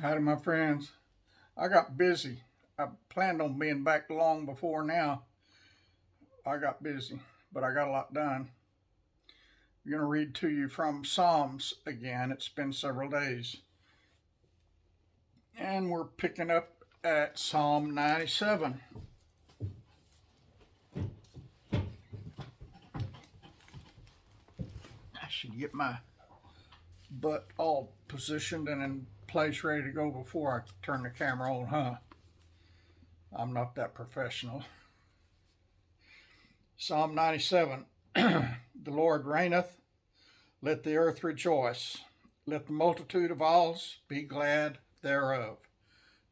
Howdy, my friends. I got busy. I planned on being back long before now. I got busy, but I got a lot done. I'm going to read to you from Psalms again. It's been several days. And we're picking up at Psalm 97. I should get my butt all positioned and in place ready to go before I turn the camera on, huh? I'm not that professional. Psalm 97. The Lord reigneth, let the earth rejoice. Let the multitude of isles be glad thereof.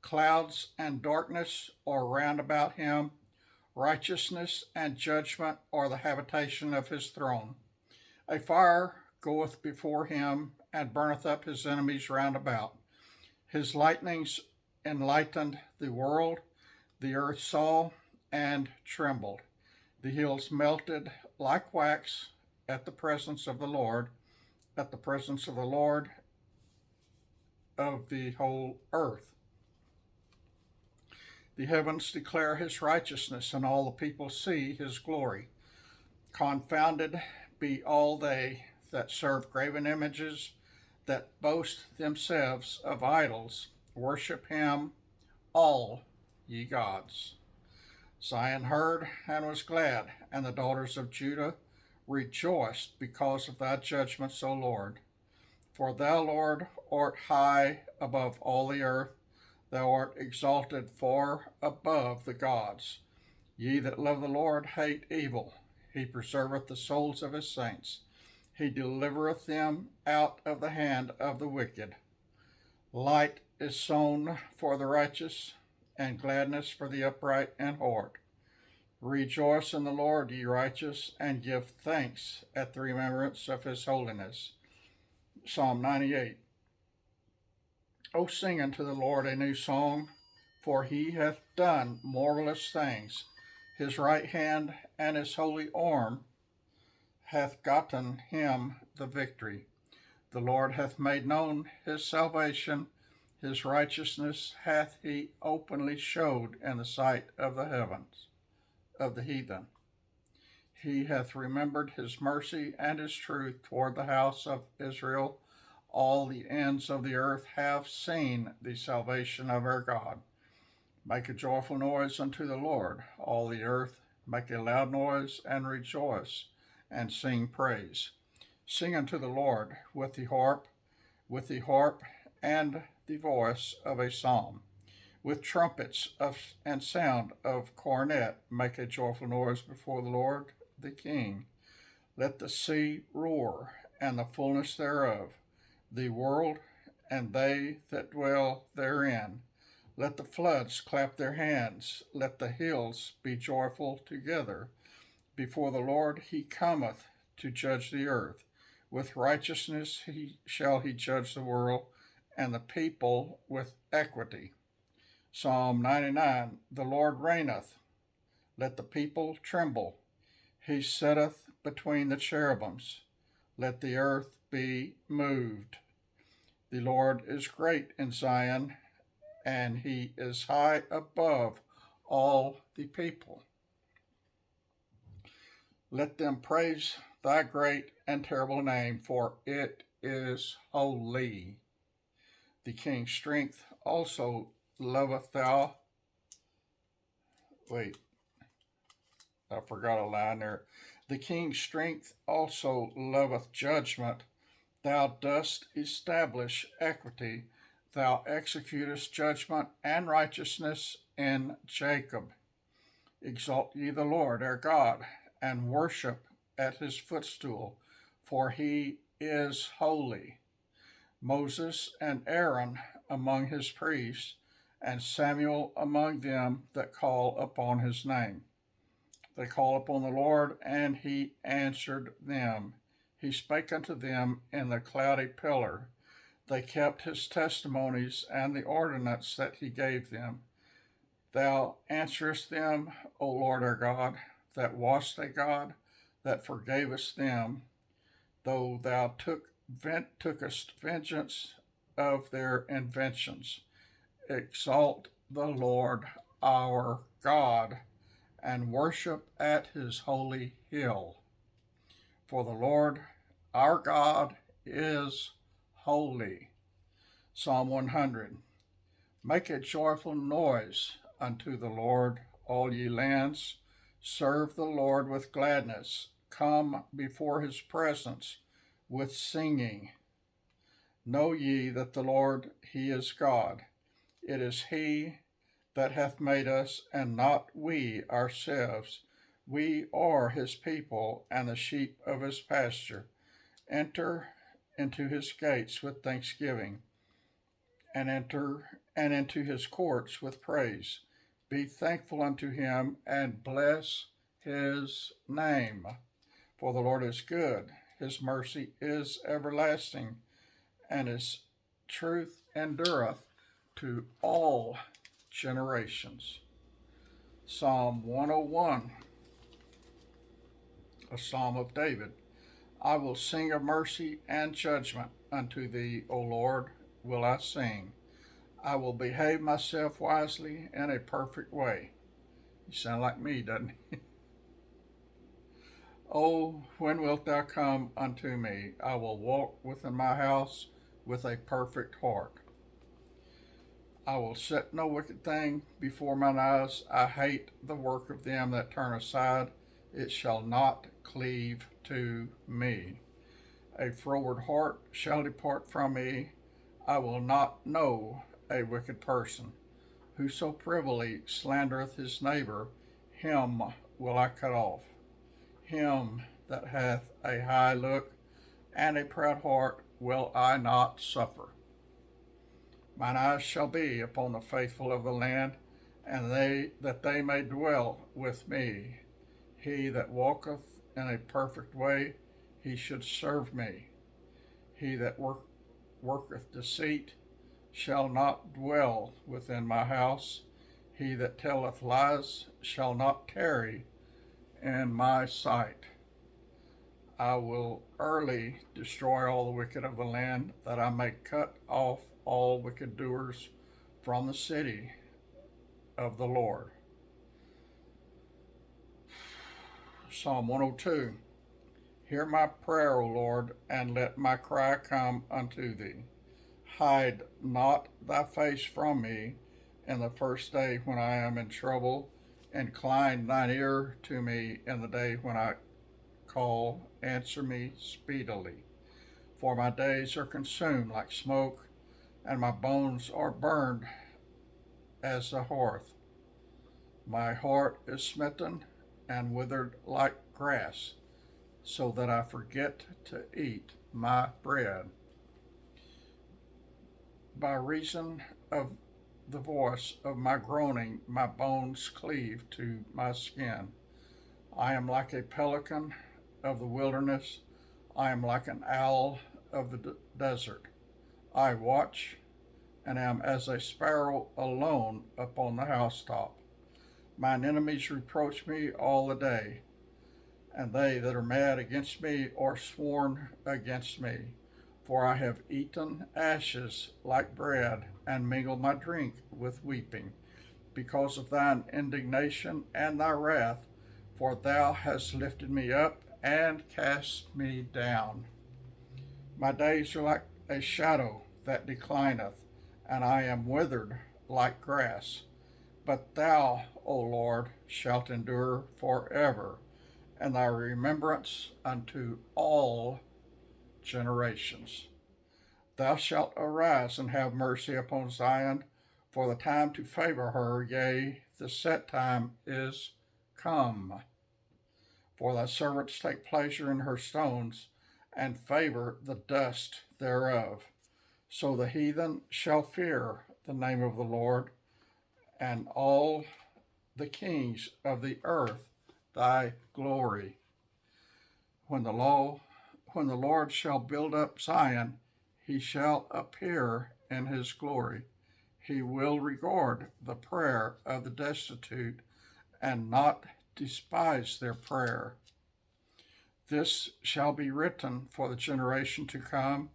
Clouds and darkness are round about him. Righteousness and judgment are the habitation of his throne. A fire goeth before him, and burneth up his enemies round about. His lightnings enlightened the world. The earth saw and trembled. The hills melted like wax at the presence of the Lord, at the presence of the Lord of the whole earth. The heavens declare his righteousness, and all the people see his glory. Confounded be all they that serve graven images, that boast themselves of idols. Worship him, all ye gods. Zion heard and was glad, and the daughters of Judah rejoiced because of thy judgments, O Lord. For thou, Lord, art high above all the earth. Thou art exalted far above the gods. Ye that love the Lord hate evil. He preserveth the souls of his saints. He delivereth them out of the hand of the wicked. Light is sown for the righteous, and gladness for the upright in heart. Rejoice in the Lord, ye righteous, and give thanks at the remembrance of his holiness. Psalm 98. O sing unto the Lord a new song, for he hath done marvelous things. His right hand and his holy arm hath gotten him the victory. The Lord hath made known his salvation. His righteousness hath he openly showed in the sight of the heavens, of the heathen. He hath remembered his mercy and his truth toward the house of Israel. All the ends of the earth have seen the salvation of our God. Make a joyful noise unto the Lord, all the earth. Make a loud noise and rejoice, and sing praise. Sing unto the Lord with the harp and the voice of a psalm. With trumpets and sound of cornet, make a joyful noise before the Lord the King. Let the sea roar, and the fullness thereof, the world and they that dwell therein. Let the floods clap their hands. Let the hills be joyful together. Before the Lord he cometh to judge the earth. With righteousness shall he judge the world, and the people with equity. Psalm 99. The Lord reigneth. Let the people tremble. He sitteth between the cherubims. Let the earth be moved. The Lord is great in Zion, and he is high above all the people. Let them praise thy great and terrible name, for it is holy. The king's strength also loveth thou. Wait, I forgot a line there. The king's strength also loveth judgment. Thou dost establish equity. Thou executest judgment and righteousness in Jacob. Exalt ye the Lord our God, and worship at his footstool, for he is holy. Moses and Aaron among his priests, and Samuel among them that call upon his name. They call upon the Lord, and he answered them. He spake unto them in the cloudy pillar. They kept his testimonies and the ordinance that he gave them. Thou answerest them, O Lord our God, that wast a God, that forgavest them, though thou tookest vengeance of their inventions. Exalt the Lord our God and worship at his holy hill. For the Lord our God is holy. Psalm 100. Make a joyful noise unto the Lord, all ye lands. Serve the Lord with gladness. Come before his presence with singing. Know ye that the Lord, he is God. It is he that hath made us, and not we ourselves. We are his people, and the sheep of his pasture. Enter into his gates with thanksgiving, and into his courts with praise. Be thankful unto him, and bless his name. For the Lord is good, his mercy is everlasting, and his truth endureth to all generations. Psalm 101, a psalm of David. I will sing of mercy and judgment. Unto thee, O Lord, will I sing. I will behave myself wisely in a perfect way. You sound like me, doesn't he? Oh, when wilt thou come unto me? I will walk within my house with a perfect heart. I will set no wicked thing before mine eyes. I hate the work of them that turn aside. It shall not cleave to me. A froward heart shall depart from me. I will not know a wicked person. Whoso privily slandereth his neighbor, him will I cut off. Him that hath a high look and a proud heart will I not suffer. Mine eyes shall be upon the faithful of the land, and they may dwell with me. He that walketh in a perfect way, he should serve me. He that worketh deceit shall not dwell within my house. He that telleth lies shall not tarry in my sight. I will early destroy all the wicked of the land, that I may cut off all wicked doers from the city of the Lord. Psalm 102. Hear my prayer, O Lord, and let my cry come unto thee. Hide not thy face from me in the first day when I am in trouble. Incline thine ear to me in the day when I call. Answer me speedily. For my days are consumed like smoke, and my bones are burned as a hearth. My heart is smitten and withered like grass, so that I forget to eat my bread. By reason of the voice of my groaning, my bones cleave to my skin. I am like a pelican of the wilderness. I am like an owl of the desert. I watch and am as a sparrow alone upon the housetop. Mine enemies reproach me all the day, and they that are mad against me are sworn against me. For I have eaten ashes like bread, and mingled my drink with weeping, because of thine indignation and thy wrath, for thou hast lifted me up and cast me down. My days are like a shadow that declineth, and I am withered like grass. But thou, O Lord, shalt endure forever, and thy remembrance unto all generations. Thou shalt arise and have mercy upon Zion, for the time to favor her, yea, the set time is come. For thy servants take pleasure in her stones, and favor the dust thereof. So the heathen shall fear the name of the Lord, and all the kings of the earth thy glory. When the Lord shall build up Zion, he shall appear in his glory. He will regard the prayer of the destitute, and not despise their prayer. This shall be written for the generation to come,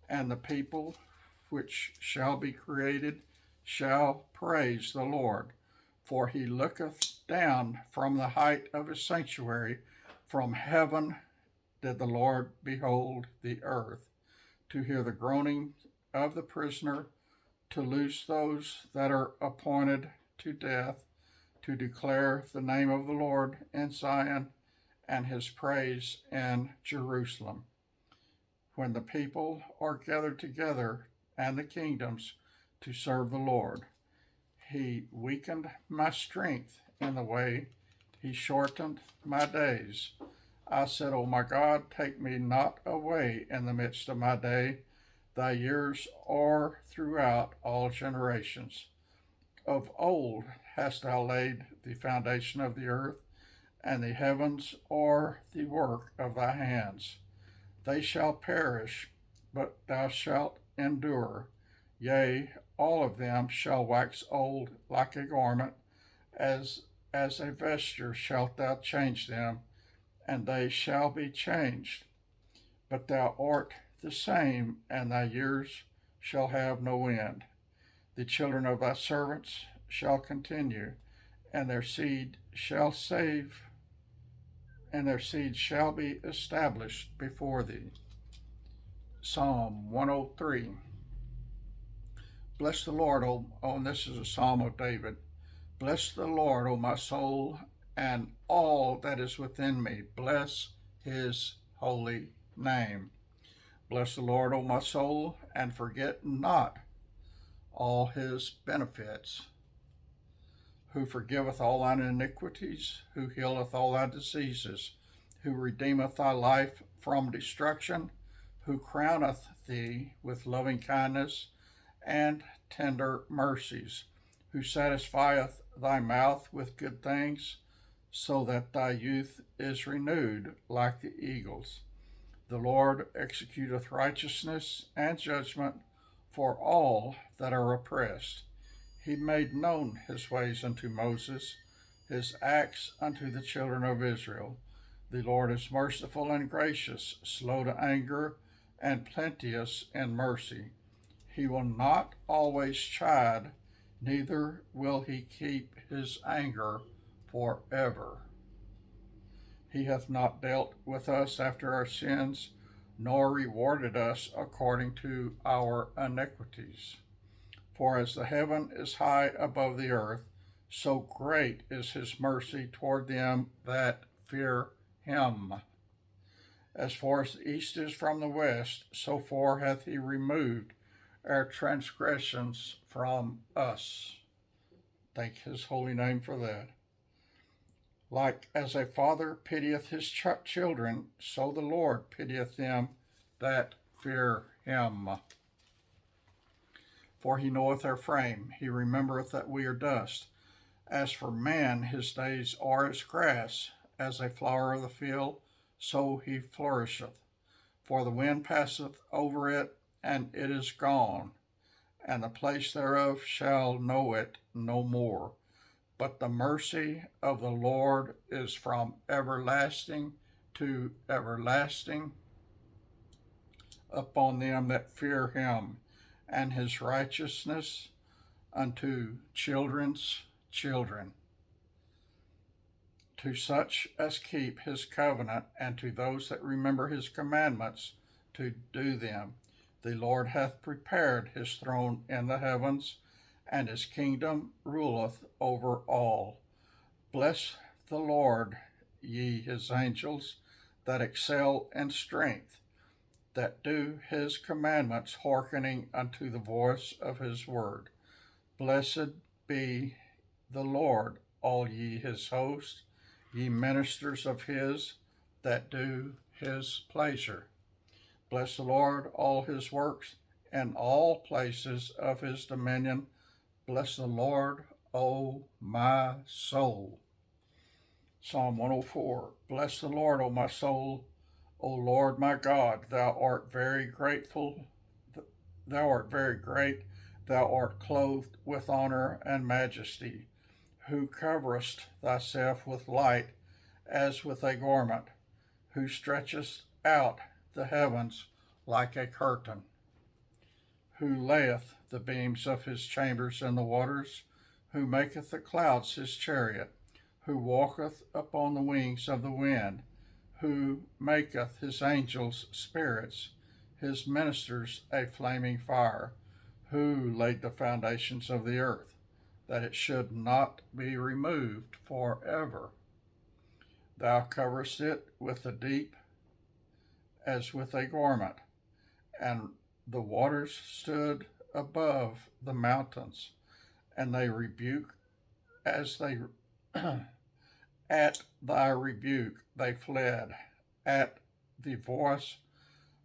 and the people which shall be created shall praise the Lord. For he looketh down from the height of his sanctuary, from heaven did the Lord behold the earth, to hear the groaning of the prisoner, to loose those that are appointed to death, to declare the name of the Lord in Zion, and his praise in Jerusalem. When the people are gathered together, and the kingdoms, to serve the Lord. He weakened my strength in the way, he shortened my days. I said, O my God, take me not away in the midst of my day. Thy years are throughout all generations. Of old hast thou laid the foundation of the earth, and the heavens are the work of thy hands. They shall perish, but thou shalt endure. Yea, all of them shall wax old like a garment, as a vesture shalt thou change them, and they shall be changed. But thou art the same, and thy years shall have no end. The children of thy servants shall continue, and their seed shall save, and their seed shall be established before thee. Psalm 103. Bless the Lord, and this is a psalm of David. Bless the Lord, O my soul, and all that is within me. Bless his holy name. Bless the Lord, O my soul, and forget not all his benefits, who forgiveth all thine iniquities, who healeth all thy diseases, who redeemeth thy life from destruction, who crowneth thee with loving kindness and tender mercies, who satisfieth thy mouth with good things, so that thy youth is renewed like the eagles. The Lord executeth righteousness and judgment for all that are oppressed. He made known his ways unto Moses, his acts unto the children of Israel. The Lord is merciful and gracious, slow to anger, and plenteous in mercy. He will not always chide, neither will he keep his anger forever. He hath not dealt with us after our sins, nor rewarded us according to our iniquities. For as the heaven is high above the earth, so great is his mercy toward them that fear him. As far as the east is from the west, so far hath he removed our transgressions from us. Thank his holy name for that. Like as a father pitieth his children, so the Lord pitieth them that fear him. For he knoweth our frame, he remembereth that we are dust. As for man, his days are as grass, as a flower of the field, so he flourisheth. For the wind passeth over it, and it is gone, and the place thereof shall know it no more. But the mercy of the Lord is from everlasting to everlasting upon them that fear him, and his righteousness unto children's children, to such as keep his covenant, and to those that remember his commandments to do them. The Lord hath prepared his throne in the heavens, and his kingdom ruleth over all. Bless the Lord, ye his angels, that excel in strength, that do his commandments, hearkening unto the voice of his word. Blessed be the Lord, all ye his hosts, ye ministers of his, that do his pleasure. Bless the Lord, all his works, and all places of his dominion. Bless the Lord, O my soul. Psalm 104. Bless the Lord, O my soul. O Lord my God, thou art very grateful. Thou art very great. Thou art clothed with honor and majesty, who coverest thyself with light as with a garment, who stretchest out the heavens like a curtain, who layeth the beams of his chambers in the waters, who maketh the clouds his chariot, who walketh upon the wings of the wind, who maketh his angels spirits, his ministers a flaming fire, who laid the foundations of the earth, that it should not be removed forever. Thou coverest it with the deep as with a garment, and the waters stood above the mountains, and they rebuke as they at thy rebuke they fled. At the voice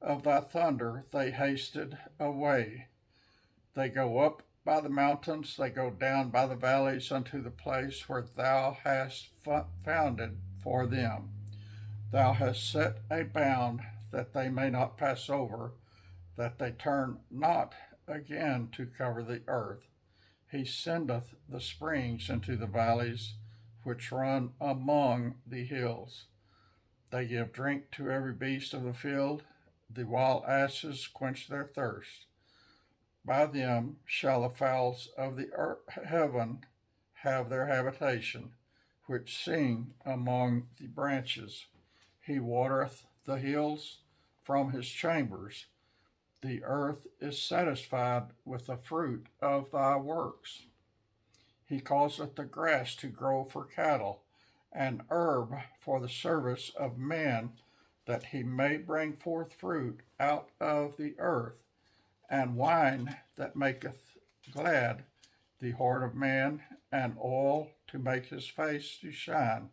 of thy thunder they hasted away. They go up by the mountains, they go down by the valleys unto the place where thou hast founded for them. Thou hast set a bound that they may not pass over, that they turn not again to cover the earth. He sendeth the springs into the valleys, which run among the hills. They give drink to every beast of the field. The wild asses quench their thirst. By them shall the fowls of the heaven have their habitation, which sing among the branches. He watereth the hills from his chambers. The earth is satisfied with the fruit of thy works. He causeth the grass to grow for cattle, and herb for the service of man, that he may bring forth fruit out of the earth, and wine that maketh glad the heart of man, and oil to make his face to shine,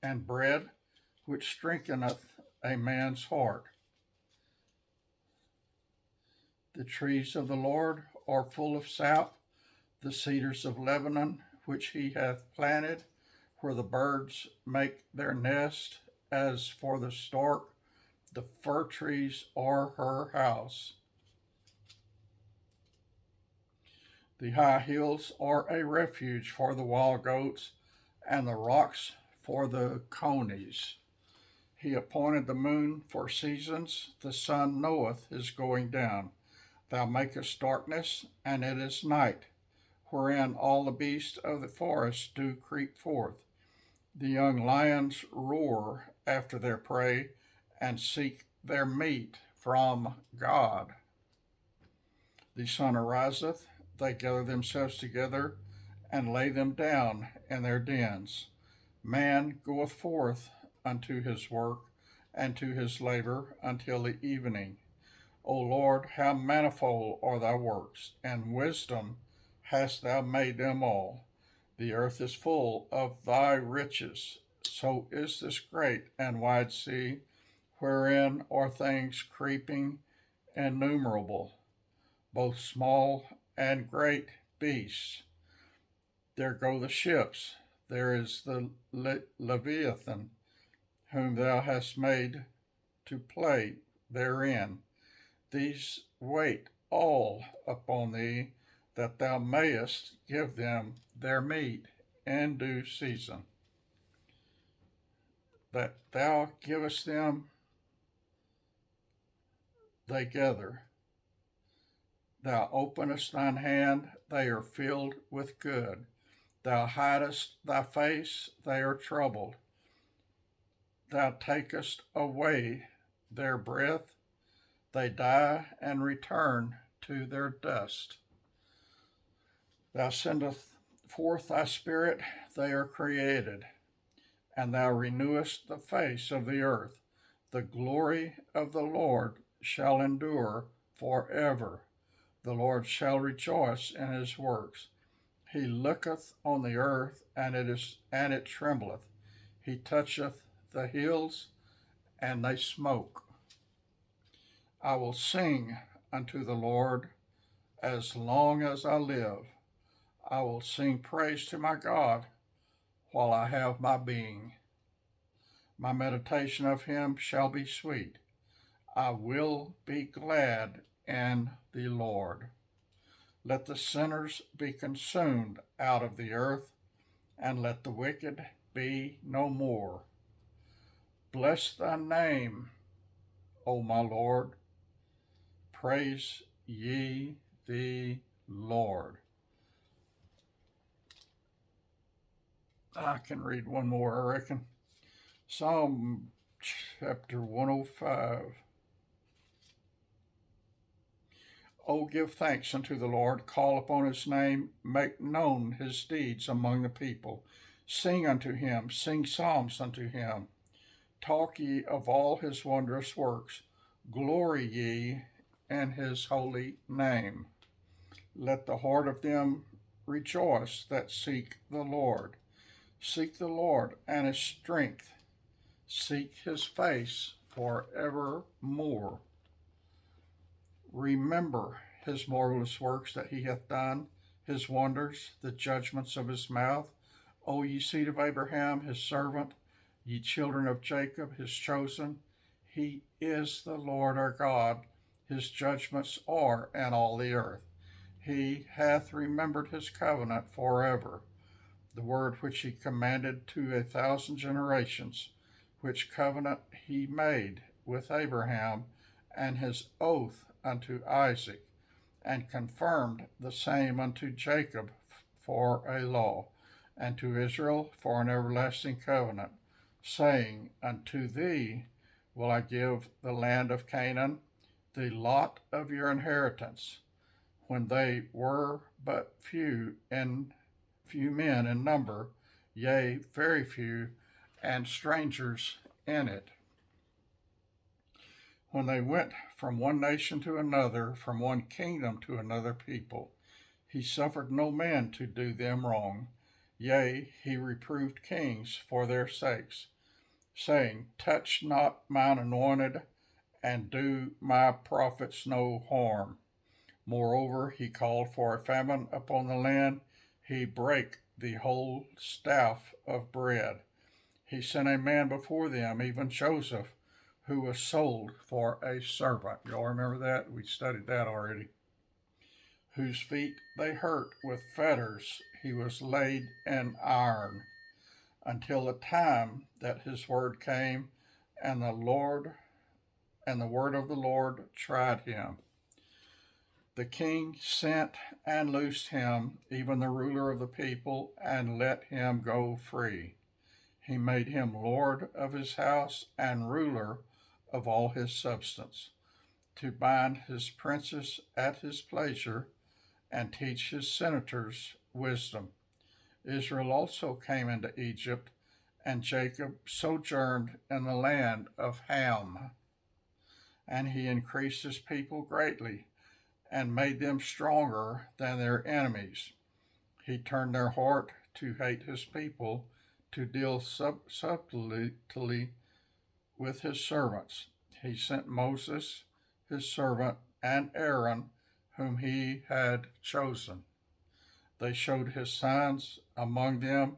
and bread which strengtheneth a man's heart. The trees of the Lord are full of sap, the cedars of Lebanon, which he hath planted, where the birds make their nest, as for the stork, the fir trees are her house. The high hills are a refuge for the wild goats, and the rocks for the conies. He appointed the moon for seasons, the sun knoweth his going down. Thou makest darkness, and it is night, wherein all the beasts of the forest do creep forth. The young lions roar after their prey, and seek their meat from God. The sun ariseth, they gather themselves together, and lay them down in their dens. Man goeth forth unto his work, and to his labor until the evening. O Lord, how manifold are thy works, and wisdom hast thou made them all. The earth is full of thy riches, so is this great and wide sea, wherein are things creeping innumerable, both small and great beasts. There go the ships, there is the Leviathan, whom thou hast made to play therein. These wait all upon thee, that thou mayest give them their meat in due season. That thou givest them, they gather. Thou openest thine hand, they are filled with good. Thou hidest thy face, they are troubled. Thou takest away their breath, they die and return to their dust. Thou sendest forth thy spirit, they are created, and thou renewest the face of the earth. The glory of the Lord shall endure forever. The Lord shall rejoice in his works. He looketh on the earth, and it trembleth. He toucheth the hills, and they smoke. I will sing unto the Lord as long as I live. I will sing praise to my God while I have my being. My meditation of him shall be sweet. I will be glad in the Lord. Let the sinners be consumed out of the earth, and let the wicked be no more. Bless thy name, O my Lord. Praise ye the Lord. I can read one more, I reckon. Psalm chapter 105. Oh, give thanks unto the Lord, call upon his name, make known his deeds among the people. Sing unto him, sing psalms unto him. Talk ye of all his wondrous works. Glory ye in his holy name. Let the heart of them rejoice that seek the Lord. Seek the Lord and his strength. Seek his face forevermore. Remember his marvelous works that he hath done, his wonders, the judgments of his mouth. O ye seed of Abraham, his servant, ye children of Jacob, his chosen. He is the Lord our God. His judgments are in all the earth. He hath remembered his covenant forever, the word which he commanded to 1,000 generations, which covenant he made with Abraham, and his oath unto Isaac, and confirmed the same unto Jacob for a law, and to Israel for an everlasting covenant, saying, Unto thee will I give the land of Canaan, the lot of your inheritance, when they were but few men in number, yea, very few, and strangers in it. When they went from one nation to another, from one kingdom to another people, he suffered no man to do them wrong. Yea, he reproved kings for their sakes, saying, Touch not mine anointed, and do my prophets no harm. Moreover, he called for a famine upon the land. He brake the whole staff of bread. He sent a man before them, even Joseph, who was sold for a servant. Y'all remember that? We studied that already. Whose feet they hurt with fetters. He was laid in iron, until the time that his word came, and the word of the Lord tried him. The king sent and loosed him, even the ruler of the people, and let him go free. He made him lord of his house and ruler of all his substance, to bind his princes at his pleasure, and teach his senators wisdom. Israel also came into Egypt, and Jacob sojourned in the land of Ham. And he increased his people greatly, and made them stronger than their enemies. He turned their heart to hate his people, to deal subtly with his servants. He sent Moses, his servant, and Aaron, whom he had chosen. They showed his signs among them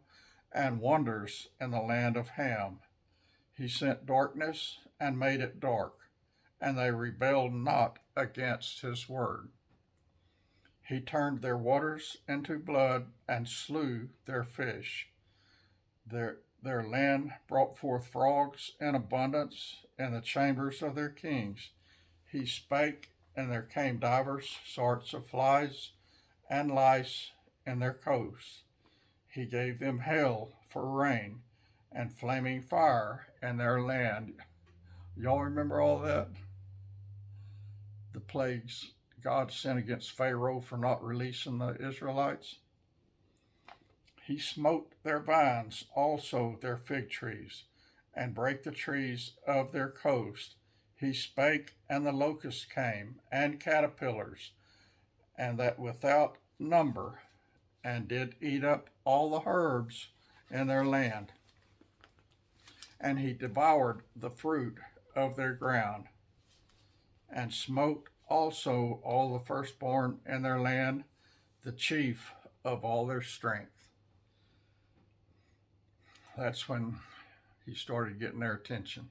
and wonders in the land of Ham. He sent darkness and made it dark, and they rebelled not against his word. He turned their waters into blood and slew their fish. Their land brought forth frogs in abundance in the chambers of their kings. He spake, and there came divers sorts of flies and lice in their coasts. He gave them hail for rain, and flaming fire in their land. Y'all remember all that? The plagues God sent against Pharaoh for not releasing the Israelites. He smote their vines, also their fig trees, and brake the trees of their coast. He spake, and the locusts came, and caterpillars, and that without number, and did eat up all the herbs in their land. And he devoured the fruit of their ground, and smote also all the firstborn in their land, the chief of all their strength. That's when he started getting their attention.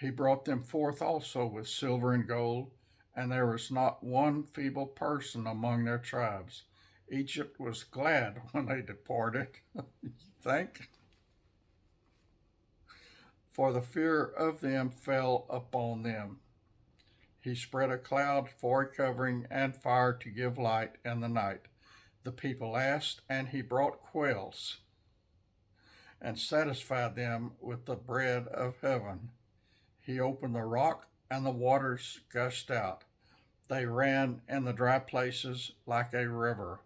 He brought them forth also with silver and gold, and there was not one feeble person among their tribes. Egypt was glad when they departed. You think? For the fear of them fell upon them. He spread a cloud for a covering and fire to give light in the night. The people asked, and he brought quails and satisfied them with the bread of heaven. He opened the rock, and the waters gushed out. They ran in the dry places like a river.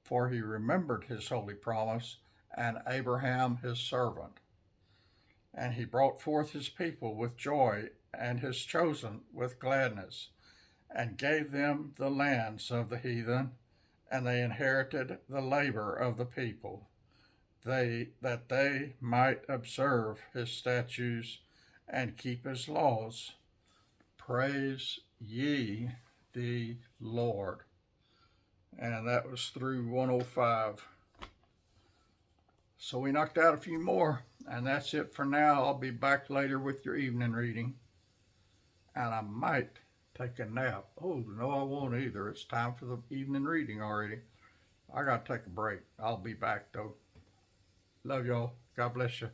For he remembered his holy promise and Abraham his servant. And he brought forth his people with joy and his chosen with gladness, and gave them the lands of the heathen, and they inherited the labor of the people, that they might observe his statutes and keep his laws. Praise ye the Lord. And that was through 105. So we knocked out a few more, and that's it for now. I'll be back later with your evening reading, and I might take a nap. Oh, no, I won't either. It's time for the evening reading already. I got to take a break. I'll be back, though. Love y'all. God bless you.